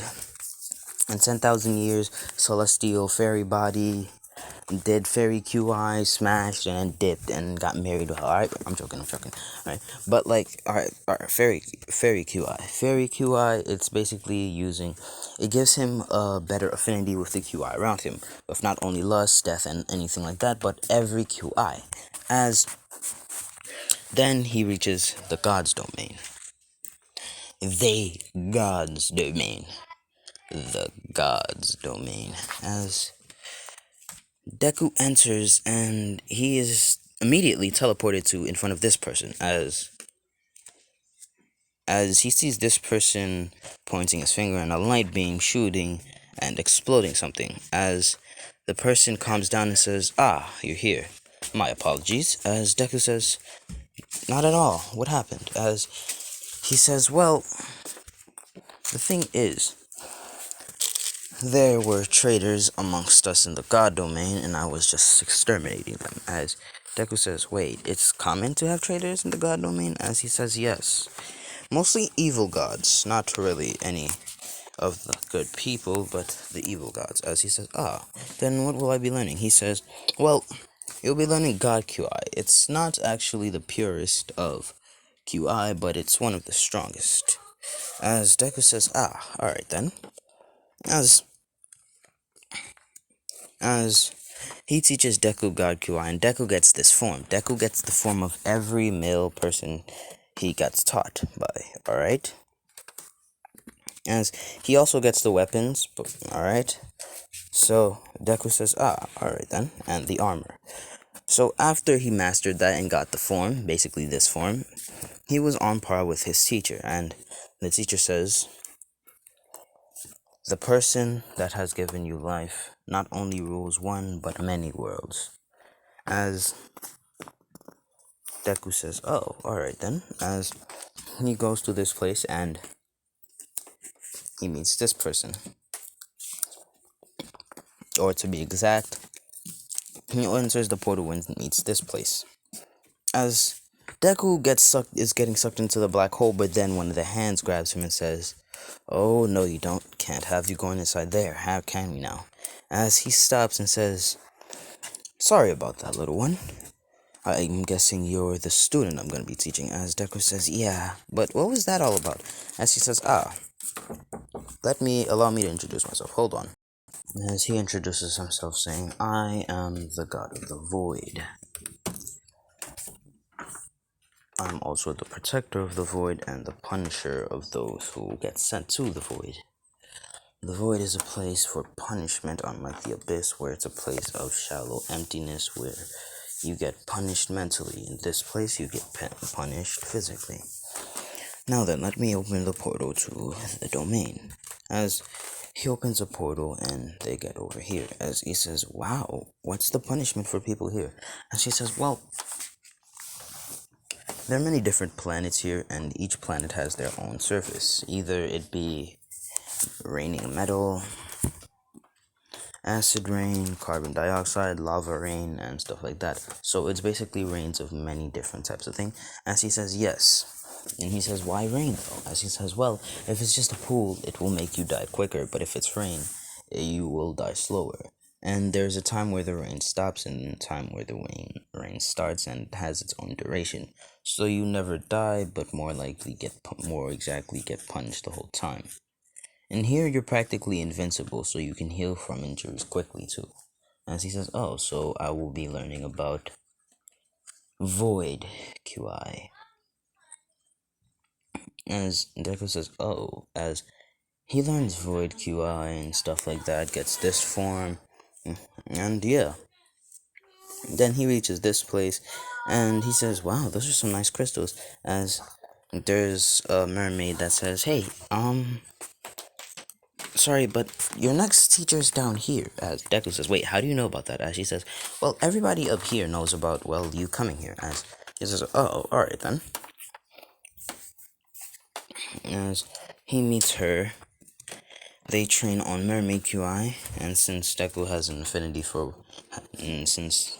in 10,000 years celestial fairy body, did fairy QI, smashed, and dipped, and got married. Alright, I'm joking. Alright, but like, alright, fairy QI. Fairy QI, it's basically it gives him a better affinity with the QI around him, with not only lust, death, and anything like that, but every QI. As then he reaches the God's domain. The God's domain. The God's domain. As Deku enters and he is immediately teleported to in front of this person as he sees this person pointing his finger and a light beam shooting and exploding something. As the person calms down and says, "Ah, you're here. My apologies." As Deku says, "Not at all. What happened?" As he says, "Well, the thing is, there were traitors amongst us in the God domain, and I was just exterminating them." As Deku says, "Wait, it's common to have traitors in the God domain?" As he says, "Yes. Mostly evil gods, not really any of the good people, but the evil gods." As he says, "Ah, then what will I be learning?" He says, "Well, you'll be learning God QI. It's not actually the purest of QI, but it's one of the strongest." As Deku says, "Ah, alright then." As he teaches Deku God QI, and Deku gets this form. Deku gets the form of every male person he gets taught by, alright? As he also gets the weapons, alright? So Deku says, "Ah, alright then," and the armor. So after he mastered that and got the form, basically this form, he was on par with his teacher, and the teacher says, "The person that has given you life not only rules one, but many worlds." As Deku says, "Oh, alright then." As he goes to this place and he meets this person. Or to be exact, he enters the portal and meets this place. As Deku is getting sucked into the black hole, but then one of the hands grabs him and says, "Oh, no you don't. Can't have you going inside there. How can we now?" as he stops and says, "Sorry about that, little one. I'm guessing you're the student I'm gonna be teaching." As Deku says, "Yeah, but what was that all about?" As he says, allow me to introduce myself. Hold on." As he introduces himself, saying, "I am the god of the void. I'm also the protector of the void and the punisher of those who get sent to the void. The void is a place for punishment, unlike the abyss, where it's a place of shallow emptiness where you get punished mentally. In this place, you get punished physically. Now then, let me open the portal to the domain." As he opens a portal and they get over here, as he says, "Wow, what's the punishment for people here?" And she says, "Well, there are many different planets here, and each planet has their own surface. Either it be raining metal, acid rain, carbon dioxide, lava rain, and stuff like that. So it's basically rains of many different types of things." As he says, "Yes." And he says, "Why rain though?" As he says, "Well, if it's just a pool, it will make you die quicker, but if it's rain, you will die slower. And there's a time where the rain stops and a time where the rain starts and has its own duration. So you never die, but more exactly get punished the whole time. And here you're practically invincible, so you can heal from injuries quickly too." As he says, "Oh, so I will be learning about Void QI." As Deku says, "Oh," as he learns Void QI and stuff like that, gets this form, and yeah. Then he reaches this place, and he says, "Wow, those are some nice crystals." As there's a mermaid that says, "Hey, sorry, but your next teacher's down here." As Deku says, "Wait, how do you know about that?" As she says, "Well, everybody up here knows about, well, you coming here." As he says, "Oh, alright then." As he meets her, they train on Mermaid QI, and since Deku has an affinity for, since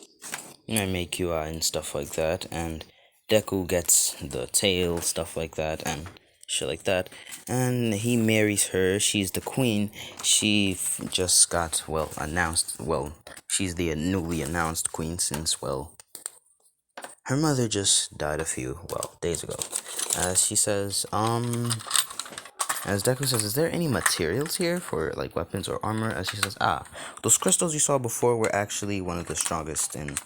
Mermaid QI and stuff like that, and Deku gets the tail, stuff like that, and shit like that, and he marries her. She's the queen. She just got, well, announced, well, she's the newly announced queen since, well, her mother just died a few, well, days ago. As she says, as Deku says, "Is there any materials here for, like, weapons or armor?" As she says, "Those crystals you saw before were actually one of the strongest in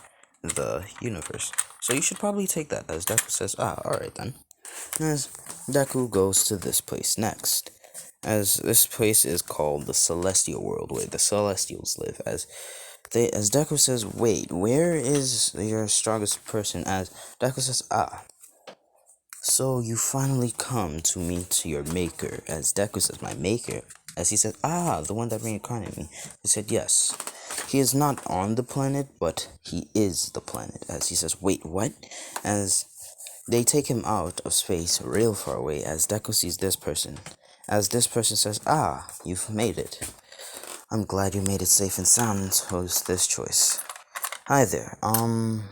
the universe. So you should probably take that." As Deku says, alright then." As Deku goes to this place next. As this place is called the Celestial World, where the Celestials live. As Deku says, "Wait, where is your strongest person?" As Deku says, "So you finally come to meet your maker." As Deku says, "My maker?" As he says, "The one that reincarnated me." He said, "Yes. He is not on the planet, but he is the planet." As he says, "Wait, what?" As they take him out of space real far away, as Deku sees this person. As this person says, "You've made it. I'm glad you made it safe and sound and chose this choice. Hi there, I'm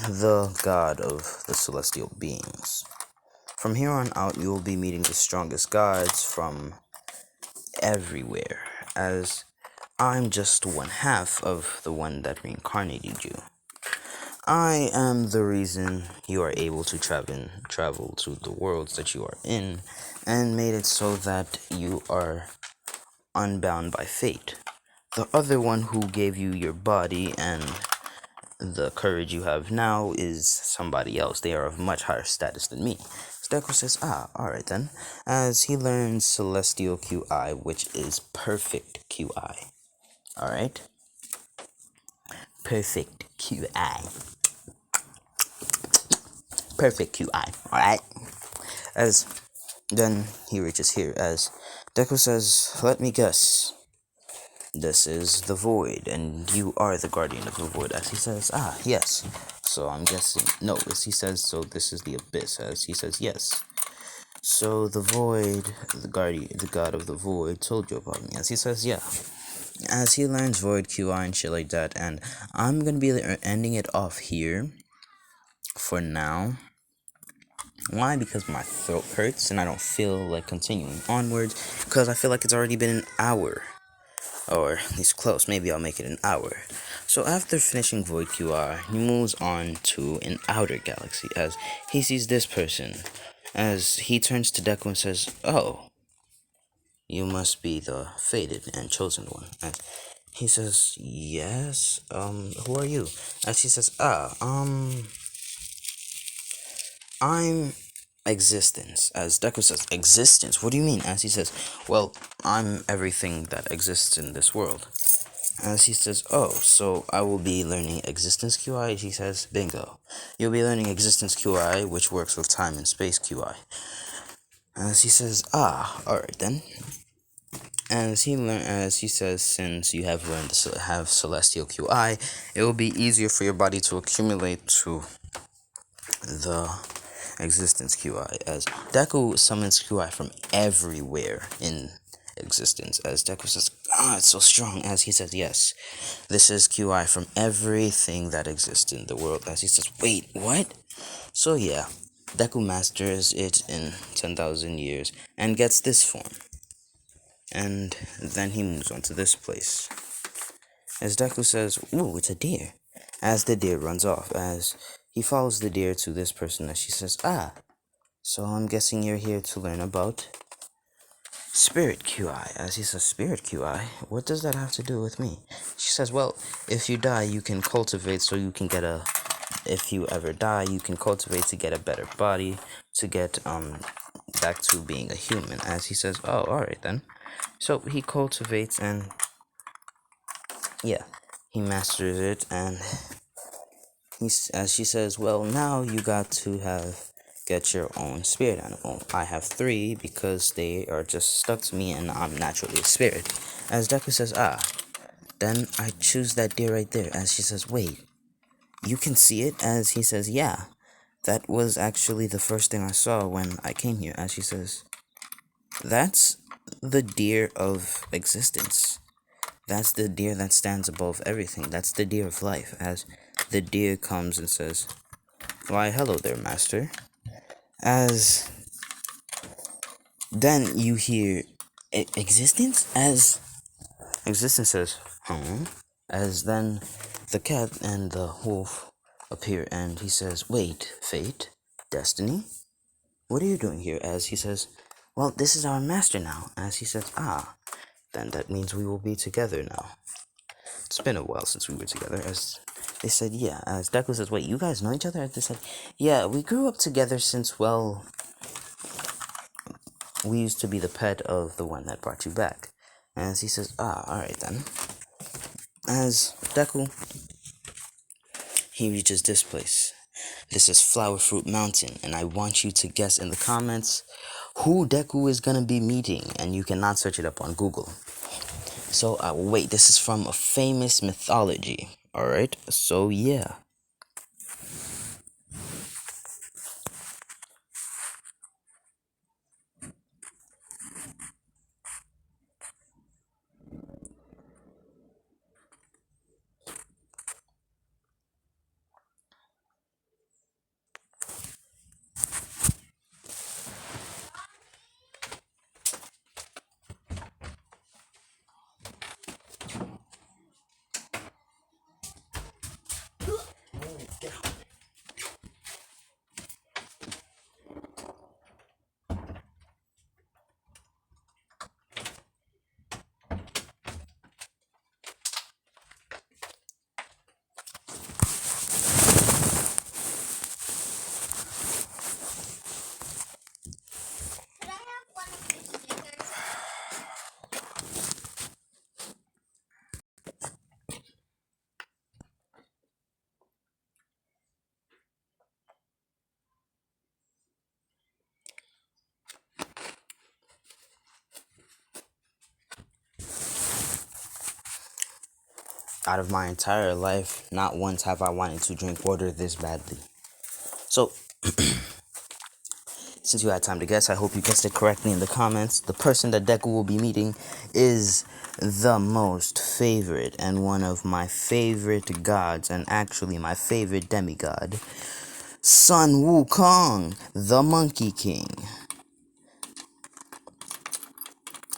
the god of the celestial beings. From here on out, you will be meeting the strongest gods from everywhere, as I'm just one half of the one that reincarnated you. I am the reason you are able to travel to the worlds that you are in, and made it so that you are unbound by fate. The other one who gave you your body and the courage you have now is somebody else. They are of much higher status than me." Deku says, "Alright then." As he learns Celestial QI, which is Perfect QI. Alright? Perfect QI. Perfect QI. Alright? As then he reaches here, as Deku says, "Let me guess. This is the void, and you are the guardian of the void." As he says, "Yes." So I'm guessing, no, as he says, "So this is the abyss." As he says, "Yes." So the void, the god of the void, told you about me. As he says, "Yeah." As he learns void QI and shit like that, and I'm gonna be ending it off here for now. Why? Because my throat hurts and I don't feel like continuing onwards because I feel like it's already been an hour. Or at least close. Maybe I'll make it an hour. So after finishing Void QR, he moves on to an outer galaxy as he sees this person. As he turns to Deku and says, "Oh, you must be the fated and chosen one." As he says, "Yes, who are you?" As he says, I'm existence." As Deku says, "Existence? What do you mean?" As he says, "Well, I'm everything that exists in this world." As he says, "Oh, so I will be learning existence QI?" He says, "Bingo. You'll be learning existence QI, which works with time and space QI." As he says, alright then. As he says, since you have learned to have celestial QI, it will be easier for your body to accumulate to the existence QI. As Deku summons QI from everywhere in existence. As Deku says, it's so strong. As he says, "Yes, this is QI from everything that exists in the world." As he says, "Wait, what?" So yeah, Deku masters it in 10,000 years and gets this form. And then he moves on to this place. As Deku says, "Ooh, it's a deer." As the deer runs off, as he follows the deer to this person, as she says, "So I'm guessing you're here to learn about Spirit QI." As he says, "Spirit QI? What does that have to do with me?" She says, "Well, if you die, you can cultivate so you can get a... If you ever die, you can cultivate to get a better body, to get, back to being a human." As he says, "Oh, alright then." So he cultivates and, yeah, he masters it and as she says, "Well, now you got to get your own spirit animal. I have 3 because they are just stuck to me and I'm naturally a spirit." As Deku says, then I choose that deer right there." As she says, "Wait, you can see it?" As he says, "Yeah, that was actually the first thing I saw when I came here." As she says, "That's the deer of existence. That's the deer that stands above everything. That's the deer of life." As the deer comes and says, "Why, hello there, master." As then you hear existence? As existence says, "Huh?" As then the cat and the wolf appear and he says, "Wait, fate? Destiny? What are you doing here?" As he says, "Well, this is our master now." As he says, then that means we will be together now. It's been a while since we were together." As they said, "Yeah." As Deku says, "Wait, you guys know each other?" As they said, "Yeah, we grew up together since, well, we used to be the pet of the one that brought you back." As he says, alright then." As Deku, he reaches this place. This is Flower Fruit Mountain, and I want you to guess in the comments who Deku is gonna be meeting, and you cannot search it up on Google. So, wait, this is from a famous mythology, alright? So, yeah. Out of my entire life, not once have I wanted to drink water this badly. So, since you had time to guess, I hope you guessed it correctly in the comments. The person that Deku will be meeting is the most favorite and one of my favorite gods, and actually my favorite demigod, Sun Wukong, the Monkey King.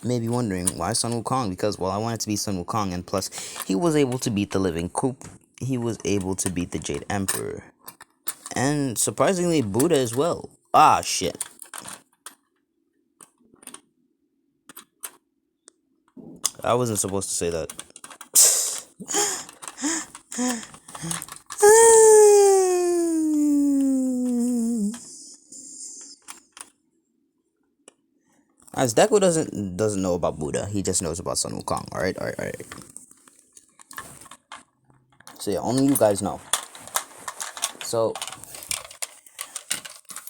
Maybe wondering why Sun Wukong? Because, well, I wanted to be Sun Wukong, and plus, he was able to beat the living Coop. He was able to beat the Jade Emperor. And surprisingly, Buddha as well. Ah, shit. I wasn't supposed to say that. As Deku doesn't know about Buddha, he just knows about Sun Wukong. Alright, alright, alright. So yeah, only you guys know. So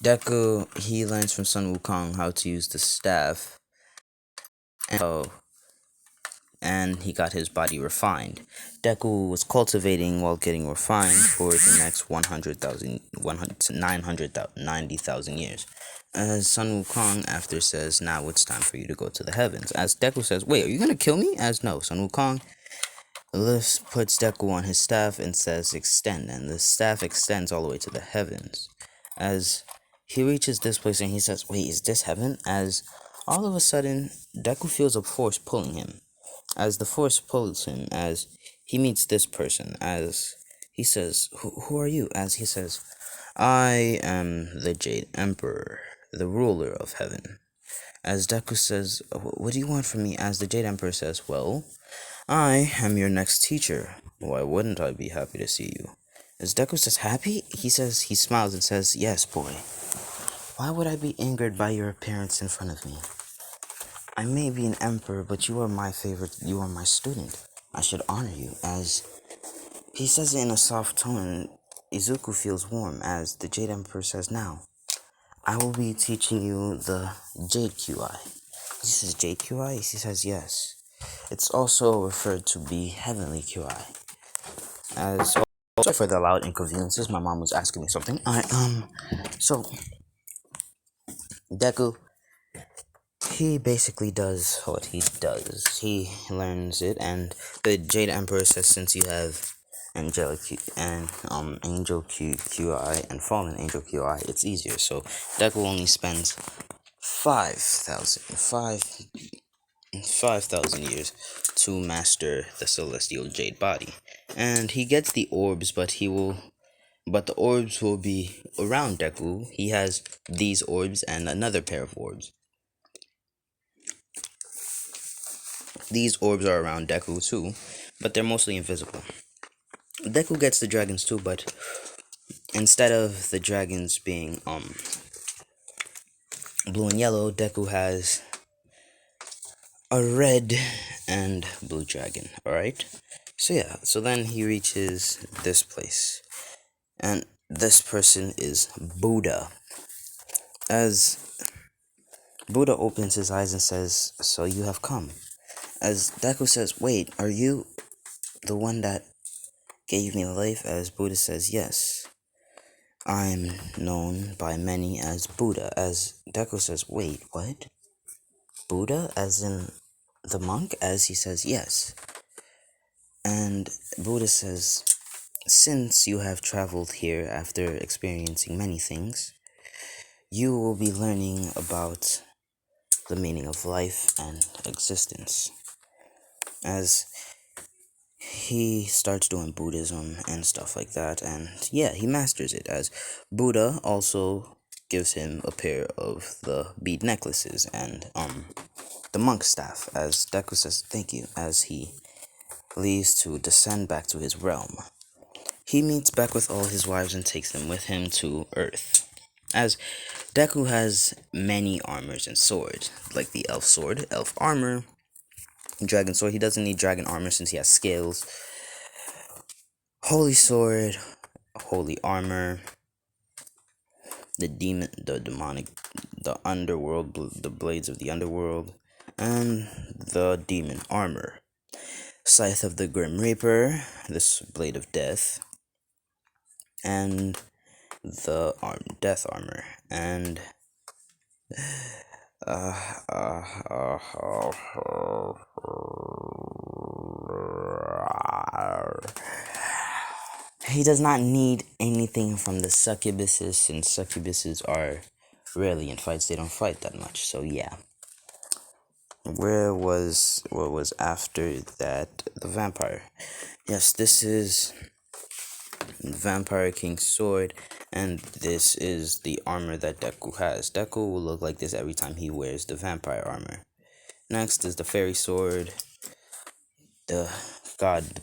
Deku, he learns from Sun Wukong how to use the staff, and he got his body refined. Deku was cultivating while getting refined for the next 90,000 years. As Sun Wukong after says, now it's time for you to go to the heavens. As Deku says, wait, are you gonna kill me? As no, Sun Wukong puts Deku on his staff and says, extend, and the staff extends all the way to the heavens. As he reaches this place and he says, wait, is this heaven? As all of a sudden, Deku feels a force pulling him. As the force pulls him, as he meets this person, as he says, who are you? As he says, I am the Jade Emperor, the ruler of heaven. As Deku says, what do you want from me? As the Jade Emperor says, well, I am your next teacher. Why wouldn't I be happy to see you? As Deku says, happy? He smiles and says, yes, boy. Why would I be angered by your appearance in front of me? I may be an emperor, but you are my favorite, you are my student. I should honor you. As he says it in a soft tone, Izuku feels warm as the Jade Emperor says, now, I will be teaching you the Jade QI. He says, Jade QI? He says, yes. It's also referred to be Heavenly QI. As sorry for the loud inconveniences, my mom was asking me something. So Deku, he basically does what he does. He learns it, and the Jade Emperor says, since you have angel QI and fallen angel QI, it's easier. So Deku only spends 5,000 years to master the celestial jade body, and he gets the orbs, but the orbs will be around Deku. He has these orbs and another pair of orbs. These orbs are around Deku too, but they're mostly invisible. Deku gets the dragons too, but instead of the dragons being blue and yellow, Deku has a red and blue dragon. Alright? So yeah, so then he reaches this place. And this person is Buddha. As Buddha opens his eyes and says, so you have come. As Deku says, wait, are you the one that gave me life? As Buddha says, yes. I'm known by many as Buddha. As Deku says, wait, what? Buddha? As in the monk? As he says, yes. And Buddha says, since you have traveled here after experiencing many things, you will be learning about the meaning of life and existence. As he starts doing Buddhism and stuff like that, and yeah, he masters it. As Buddha also gives him a pair of the bead necklaces and the monk staff. As Deku says, thank you, as he leaves to descend back to his realm. He meets back with all his wives and takes them with him to Earth. As Deku has many armors and swords, like the elf sword, elf armor, dragon sword. He doesn't need dragon armor since he has scales. Holy sword, holy armor, the demonic, the underworld, the blades of the underworld, and the demon armor. Scythe of the Grim Reaper, this blade of death, and the death armor, and he does not need anything from the succubuses, since succubuses are rarely in fights. They don't fight that much. So yeah. What was after that? The vampire. Yes, this is Vampire King's sword, and this is the armor that Deku has. Deku will look like this every time he wears the vampire armor. Next is the fairy sword, the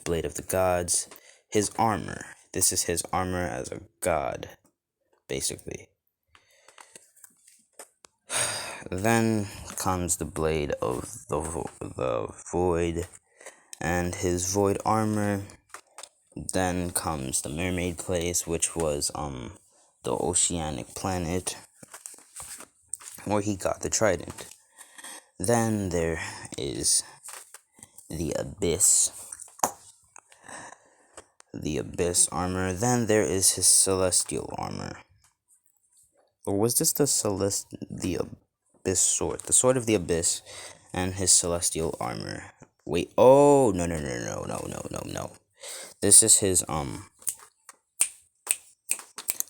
blade of the gods, his armor. This is his armor as a god, basically. Then comes the blade of the void and his void armor. Then comes the mermaid place, which was the oceanic planet where he got the trident. Then there is the abyss armor. Then there is his celestial armor. Or was this the abyss sword? The sword of the abyss and his celestial armor. Wait, oh, no. This is his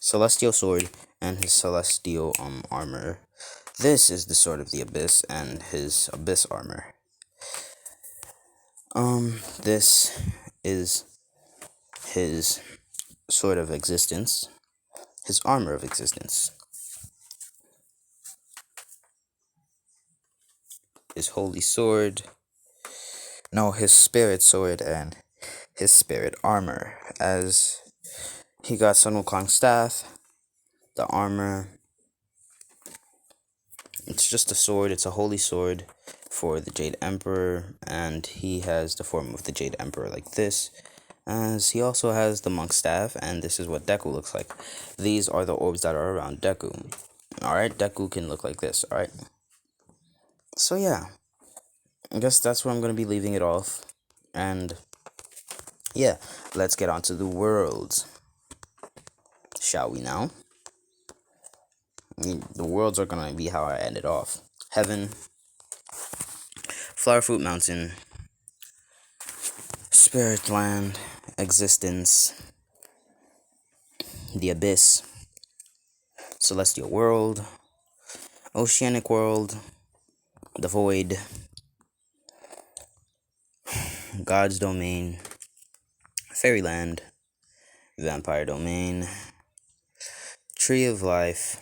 celestial sword and his celestial armor. This is the sword of the abyss and his abyss armor. This is his sword of existence, his armor of existence, his holy sword, no, his spirit sword and his spirit armor. As he got Sun Wukong's staff, the armor. It's just a sword. It's a holy sword for the Jade Emperor, and he has the form of the Jade Emperor like this. As he also has the monk staff, and this is what Deku looks like. These are the orbs that are around Deku. Alright, Deku can look like this, alright? So yeah, I guess that's where I'm going to be leaving it off. And yeah, let's get on to the worlds. Shall we now? The worlds are going to be how I ended off. Heaven, Flowerfruit Mountain, Spirit Land, Existence, the Abyss, Celestial World, Oceanic World, the Void, God's Domain, Fairyland, Vampire Domain, Tree of Life,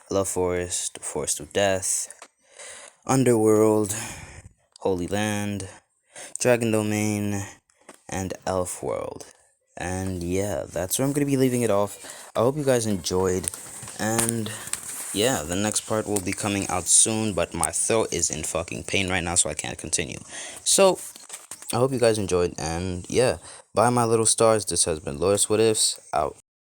Love Forest, Forest of Death, Underworld, Holy Land, Dragon Domain, and Elf World. And yeah, that's where I'm going to be leaving it off. I hope you guys enjoyed, and yeah, the next part will be coming out soon, but my throat is in fucking pain right now, so I can't continue. So, I hope you guys enjoyed, and yeah, bye my little stars. This has been Loris What Ifs, out.